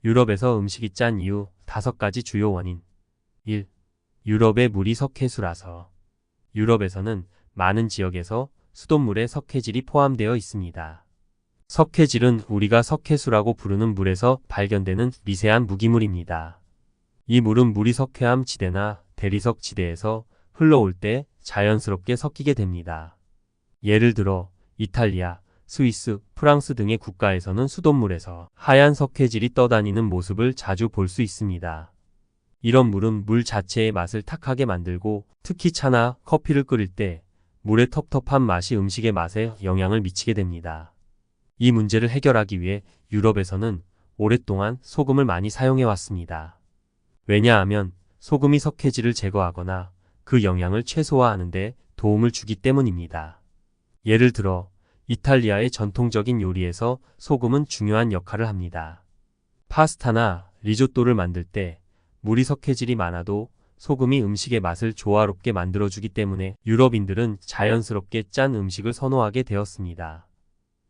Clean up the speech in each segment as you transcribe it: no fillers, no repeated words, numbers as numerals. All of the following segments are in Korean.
유럽에서 음식이 짠 이유 5가지 주요 원인. 1. 유럽의 물이 석회수라서. 유럽에서는 많은 지역에서 수돗물에 석회질이 포함되어 있습니다. 석회질은 우리가 석회수라고 부르는 물에서 발견되는 미세한 무기물입니다. 이 물은 물이 석회암 지대나 대리석 지대에서 흘러올 때 자연스럽게 섞이게 됩니다. 예를 들어 이탈리아, 스위스, 프랑스 등의 국가에서는 수돗물에서 하얀 석회질이 떠다니는 모습을 자주 볼 수 있습니다. 이런 물은 물 자체의 맛을 탁하게 만들고 특히 차나 커피를 끓일 때 물의 텁텁한 맛이 음식의 맛에 영향을 미치게 됩니다. 이 문제를 해결하기 위해 유럽에서는 오랫동안 소금을 많이 사용해 왔습니다. 왜냐하면 소금이 석회질을 제거하거나 그 영향을 최소화하는 데 도움을 주기 때문입니다. 예를 들어 이탈리아의 전통적인 요리에서 소금은 중요한 역할을 합니다. 파스타나 리조또를 만들 때 물이 석회질이 많아도 소금이 음식의 맛을 조화롭게 만들어주기 때문에 유럽인들은 자연스럽게 짠 음식을 선호하게 되었습니다.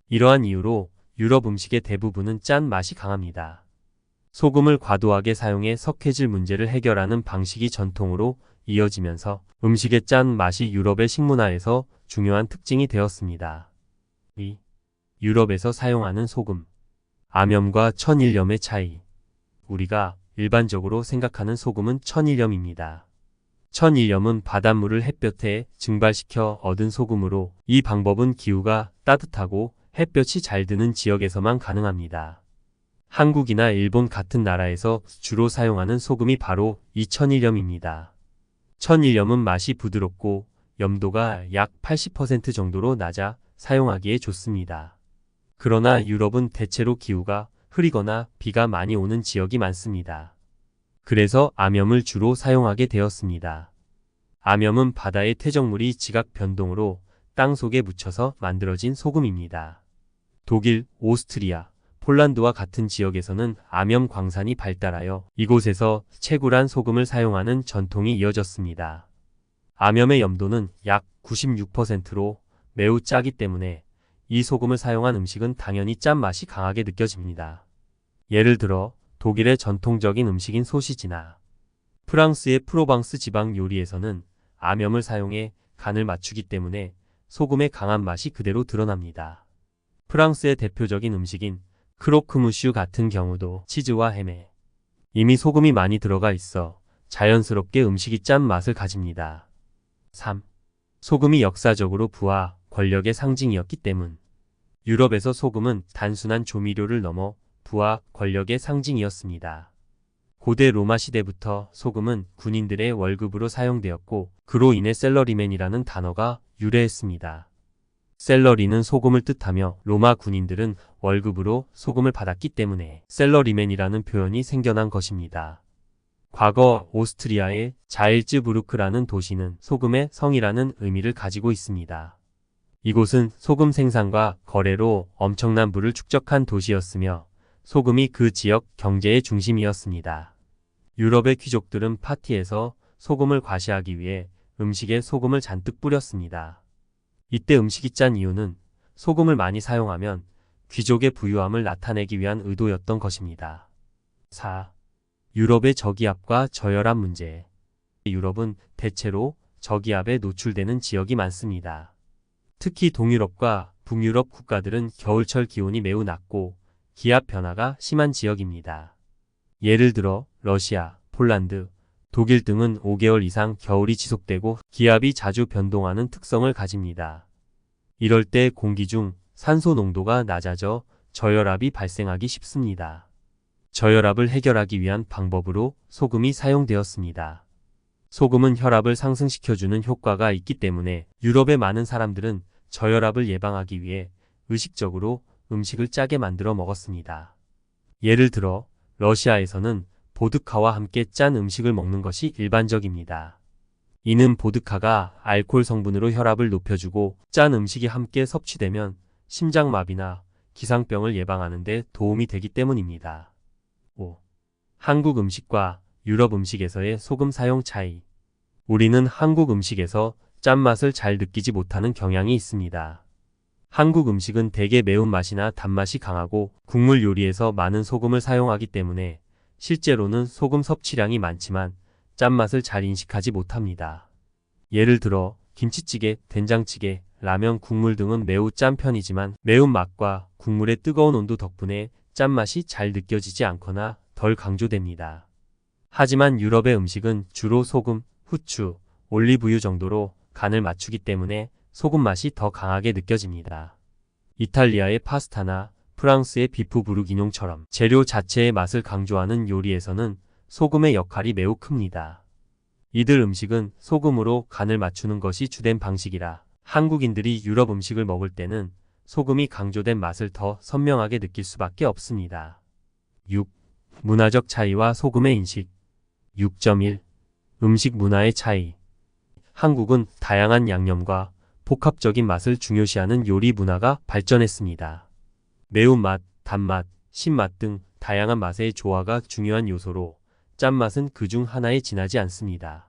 이러한 이유로 유럽 음식의 대부분은 짠 맛이 강합니다. 소금을 과도하게 사용해 석회질 문제를 해결하는 방식이 전통으로 이어지면서 음식의 짠 맛이 유럽의 식문화에서 중요한 특징이 되었습니다. 2. 유럽에서 사용하는 소금. 암염과 천일염의 차이. 우리가 일반적으로 생각하는 소금은 천일염입니다. 천일염은 바닷물을 햇볕에 증발시켜 얻은 소금으로 이 방법은 기후가 따뜻하고 햇볕이 잘 드는 지역에서만 가능합니다. 한국이나 일본 같은 나라에서 주로 사용하는 소금이 바로 이 천일염입니다. 천일염은 맛이 부드럽고 염도가 약 80% 정도로 낮아 사용하기에 좋습니다. 그러나 유럽은 대체로 기후가 흐리거나 비가 많이 오는 지역이 많습니다. 그래서 암염을 주로 사용하게 되었습니다. 암염은 바다의 퇴적물이 지각 변동으로 땅 속에 묻혀서 만들어진 소금입니다. 독일, 오스트리아, 폴란드와 같은 지역에서는 암염 광산이 발달하여 이곳에서 채굴한 소금을 사용하는 전통이 이어졌습니다. 암염의 염도는 약 96%로 매우 짜기 때문에 이 소금을 사용한 음식은 당연히 짠맛이 강하게 느껴집니다. 예를 들어 독일의 전통적인 음식인 소시지나 프랑스의 프로방스 지방 요리에서는 암염을 사용해 간을 맞추기 때문에 소금의 강한 맛이 그대로 드러납니다. 프랑스의 대표적인 음식인 크로크무슈 같은 경우도 치즈와 햄에 이미 소금이 많이 들어가 있어 자연스럽게 음식이 짠 맛을 가집니다. 3. 소금이 역사적으로 부와 권력의 상징이었기 때문. 유럽에서 소금은 단순한 조미료를 넘어 부와 권력의 상징이었습니다. 고대 로마 시대부터 소금은 군인들의 월급으로 사용되었고 그로 인해 셀러리맨이라는 단어가 유래했습니다. 셀러리는 소금을 뜻하며 로마 군인들은 월급으로 소금을 받았기 때문에 셀러리맨이라는 표현이 생겨난 것입니다. 과거 오스트리아의 자일츠부르크라는 도시는 소금의 성이라는 의미를 가지고 있습니다. 이곳은 소금 생산과 거래로 엄청난 부를 축적한 도시였으며 소금이 그 지역 경제의 중심이었습니다. 유럽의 귀족들은 파티에서 소금을 과시하기 위해 음식에 소금을 잔뜩 뿌렸습니다. 이때 음식이 짠 이유는 소금을 많이 사용하면 귀족의 부유함을 나타내기 위한 의도였던 것입니다. 4. 유럽의 저기압과 저열함 문제. 유럽은 대체로 저기압에 노출되는 지역이 많습니다. 특히 동유럽과 북유럽 국가들은 겨울철 기온이 매우 낮고 기압 변화가 심한 지역입니다. 예를 들어 러시아, 폴란드, 독일 등은 5개월 이상 겨울이 지속되고 기압이 자주 변동하는 특성을 가집니다. 이럴 때 공기 중 산소 농도가 낮아져 저열압이 발생하기 쉽습니다. 저열압을 해결하기 위한 방법으로 소금이 사용되었습니다. 소금은 혈압을 상승시켜주는 효과가 있기 때문에 유럽의 많은 사람들은 저혈압을 예방하기 위해 의식적으로 음식을 짜게 만들어 먹었습니다. 예를 들어 러시아에서는 보드카와 함께 짠 음식을 먹는 것이 일반적입니다. 이는 보드카가 알코올 성분으로 혈압을 높여주고 짠 음식이 함께 섭취되면 심장마비나 기상병을 예방하는 데 도움이 되기 때문입니다. 5. 한국 음식과 유럽 음식에서의 소금 사용 차이. 우리는 한국 음식에서 짠맛을 잘 느끼지 못하는 경향이 있습니다. 한국 음식은 대개 매운맛이나 단맛이 강하고 국물 요리에서 많은 소금을 사용하기 때문에 실제로는 소금 섭취량이 많지만 짠맛을 잘 인식하지 못합니다. 예를 들어 김치찌개, 된장찌개, 라면, 국물 등은 매우 짠 편이지만 매운맛과 국물의 뜨거운 온도 덕분에 짠맛이 잘 느껴지지 않거나 덜 강조됩니다. 하지만 유럽의 음식은 주로 소금, 후추, 올리브유 정도로 간을 맞추기 때문에 소금 맛이 더 강하게 느껴집니다. 이탈리아의 파스타나 프랑스의 비프 부르기뇽처럼 재료 자체의 맛을 강조하는 요리에서는 소금의 역할이 매우 큽니다. 이들 음식은 소금으로 간을 맞추는 것이 주된 방식이라 한국인들이 유럽 음식을 먹을 때는 소금이 강조된 맛을 더 선명하게 느낄 수밖에 없습니다. 6. 문화적 차이와 소금의 인식. 6.1. 음식 문화의 차이. 한국은 다양한 양념과 복합적인 맛을 중요시하는 요리 문화가 발전했습니다. 매운맛, 단맛, 신맛 등 다양한 맛의 조화가 중요한 요소로 짠맛은 그중 하나에 지나지 않습니다.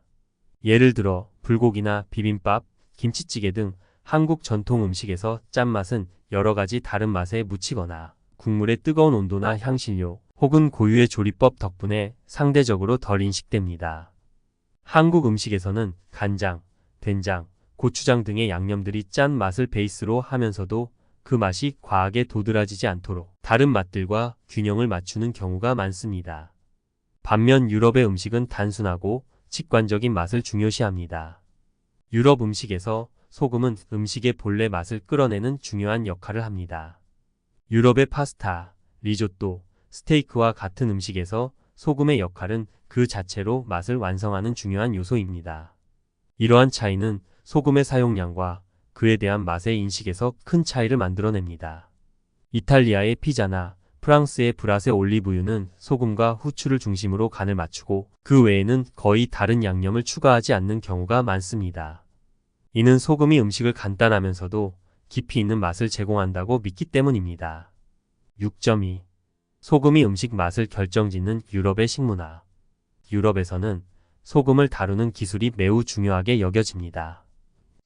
예를 들어 불고기나 비빔밥, 김치찌개 등 한국 전통 음식에서 짠맛은 여러 가지 다른 맛에 묻히거나 국물의 뜨거운 온도나 향신료 혹은 고유의 조리법 덕분에 상대적으로 덜 인식됩니다. 한국 음식에서는 간장, 된장, 고추장 등의 양념들이 짠 맛을 베이스로 하면서도 그 맛이 과하게 도드라지지 않도록 다른 맛들과 균형을 맞추는 경우가 많습니다. 반면 유럽의 음식은 단순하고 직관적인 맛을 중요시합니다. 유럽 음식에서 소금은 음식의 본래 맛을 끌어내는 중요한 역할을 합니다. 유럽의 파스타, 리조또, 스테이크와 같은 음식에서 소금의 역할은 그 자체로 맛을 완성하는 중요한 요소입니다. 이러한 차이는 소금의 사용량과 그에 대한 맛의 인식에서 큰 차이를 만들어냅니다. 이탈리아의 피자나 프랑스의 브라세 올리브유는 소금과 후추를 중심으로 간을 맞추고 그 외에는 거의 다른 양념을 추가하지 않는 경우가 많습니다. 이는 소금이 음식을 간단하면서도 깊이 있는 맛을 제공한다고 믿기 때문입니다. 6.2. 소금이 음식 맛을 결정짓는 유럽의 식문화. 유럽에서는 소금을 다루는 기술이 매우 중요하게 여겨집니다.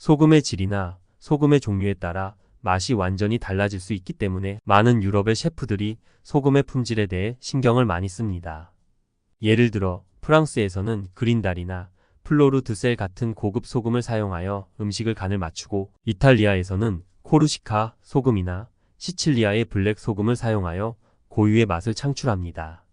소금의 질이나 소금의 종류에 따라 맛이 완전히 달라질 수 있기 때문에 많은 유럽의 셰프들이 소금의 품질에 대해 신경을 많이 씁니다. 예를 들어 프랑스에서는 그린달이나 플로르드셀 같은 고급 소금을 사용하여 음식을 간을 맞추고 이탈리아에서는 코르시카 소금이나 시칠리아의 블랙 소금을 사용하여 고유의 맛을 창출합니다.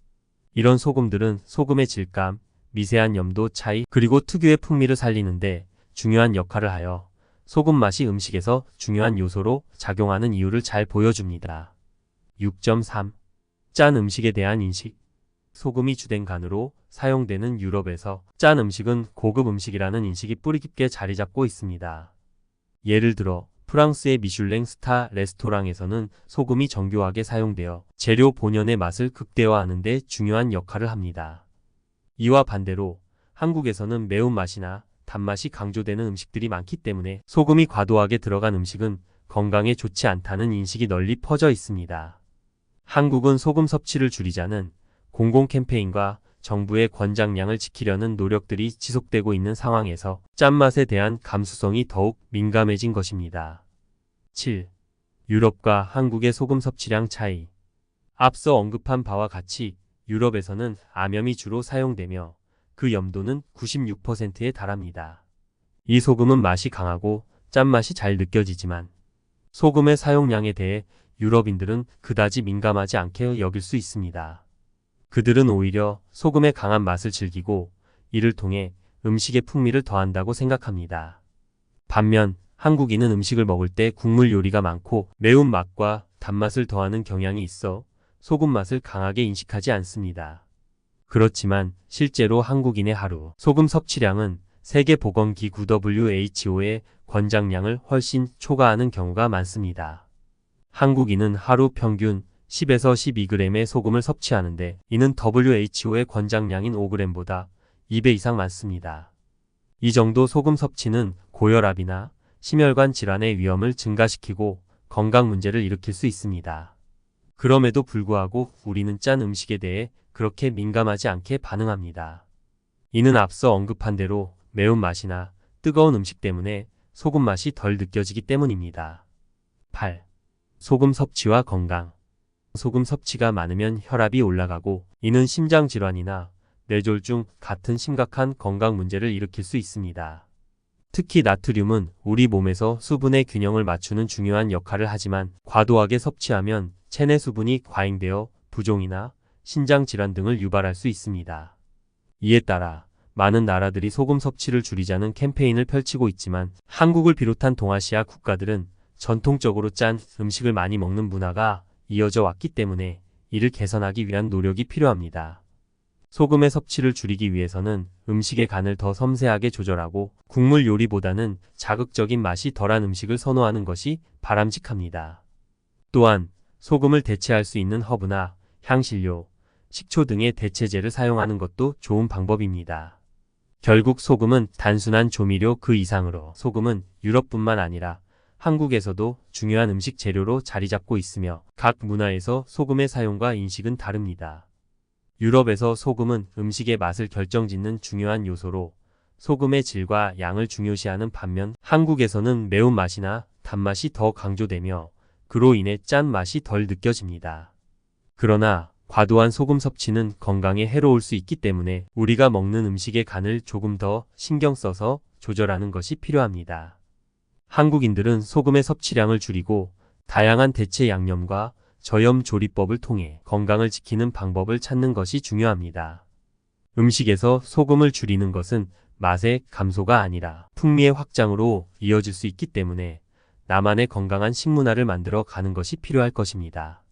이런 소금들은 소금의 질감, 미세한 염도 차이, 그리고 특유의 풍미를 살리는데 중요한 역할을 하여 소금 맛이 음식에서 중요한 요소로 작용하는 이유를 잘 보여줍니다. 6.3. 짠 음식에 대한 인식. 소금이 주된 간으로 사용되는 유럽에서 짠 음식은 고급 음식이라는 인식이 뿌리 깊게 자리 잡고 있습니다. 예를 들어 프랑스의 미슐랭 스타 레스토랑에서는 소금이 정교하게 사용되어 재료 본연의 맛을 극대화하는 데 중요한 역할을 합니다. 이와 반대로 한국에서는 매운맛이나 단맛이 강조되는 음식들이 많기 때문에 소금이 과도하게 들어간 음식은 건강에 좋지 않다는 인식이 널리 퍼져 있습니다. 한국은 소금 섭취를 줄이자는 공공 캠페인과 정부의 권장량을 지키려는 노력들이 지속되고 있는 상황에서 짠맛에 대한 감수성이 더욱 민감해진 것입니다. 7. 유럽과 한국의 소금 섭취량 차이. 앞서 언급한 바와 같이 유럽에서는 암염이 주로 사용되며 그 염도는 96%에 달합니다. 이 소금은 맛이 강하고 짠맛이 잘 느껴지지만 소금의 사용량에 대해 유럽인들은 그다지 민감하지 않게 여길 수 있습니다. 그들은 오히려 소금의 강한 맛을 즐기고 이를 통해 음식의 풍미를 더한다고 생각합니다. 반면 한국인은 음식을 먹을 때 국물 요리가 많고 매운맛과 단맛을 더하는 경향이 있어 소금 맛을 강하게 인식하지 않습니다. 그렇지만 실제로 한국인의 하루 소금 섭취량은 세계보건기구 WHO의 권장량을 훨씬 초과하는 경우가 많습니다. 한국인은 하루 평균 10에서 12g의 소금을 섭취하는데 이는 WHO의 권장량인 5g보다 2배 이상 많습니다. 이 정도 소금 섭취는 고혈압이나 심혈관 질환의 위험을 증가시키고 건강 문제를 일으킬 수 있습니다. 그럼에도 불구하고 우리는 짠 음식에 대해 그렇게 민감하지 않게 반응합니다. 이는 앞서 언급한 대로 매운맛이나 뜨거운 음식 때문에 소금 맛이 덜 느껴지기 때문입니다. 8. 소금 섭취와 건강. 소금 섭취가 많으면 혈압이 올라가고 이는 심장 질환이나 뇌졸중 같은 심각한 건강 문제를 일으킬 수 있습니다. 특히 나트륨은 우리 몸에서 수분의 균형을 맞추는 중요한 역할을 하지만 과도하게 섭취하면 체내 수분이 과잉되어 부종이나 신장 질환 등을 유발할 수 있습니다. 이에 따라 많은 나라들이 소금 섭취를 줄이자는 캠페인을 펼치고 있지만 한국을 비롯한 동아시아 국가들은 전통적으로 짠 음식을 많이 먹는 문화가 이어져 왔기 때문에 이를 개선하기 위한 노력이 필요합니다. 소금의 섭취를 줄이기 위해서는 음식의 간을 더 섬세하게 조절하고 국물 요리보다는 자극적인 맛이 덜한 음식을 선호하는 것이 바람직합니다. 또한 소금을 대체할 수 있는 허브나 향신료, 식초 등의 대체제를 사용하는 것도 좋은 방법입니다. 결국 소금은 단순한 조미료 그 이상으로 소금은 유럽뿐만 아니라 한국에서도 중요한 음식 재료로 자리 잡고 있으며 각 문화에서 소금의 사용과 인식은 다릅니다. 유럽에서 소금은 음식의 맛을 결정짓는 중요한 요소로 소금의 질과 양을 중요시하는 반면 한국에서는 매운맛이나 단맛이 더 강조되며 그로 인해 짠맛이 덜 느껴집니다. 그러나 과도한 소금 섭취는 건강에 해로울 수 있기 때문에 우리가 먹는 음식의 간을 조금 더 신경 써서 조절하는 것이 필요합니다. 한국인들은 소금의 섭취량을 줄이고 다양한 대체 양념과 저염 조리법을 통해 건강을 지키는 방법을 찾는 것이 중요합니다. 음식에서 소금을 줄이는 것은 맛의 감소가 아니라 풍미의 확장으로 이어질 수 있기 때문에 나만의 건강한 식문화를 만들어 가는 것이 필요할 것입니다.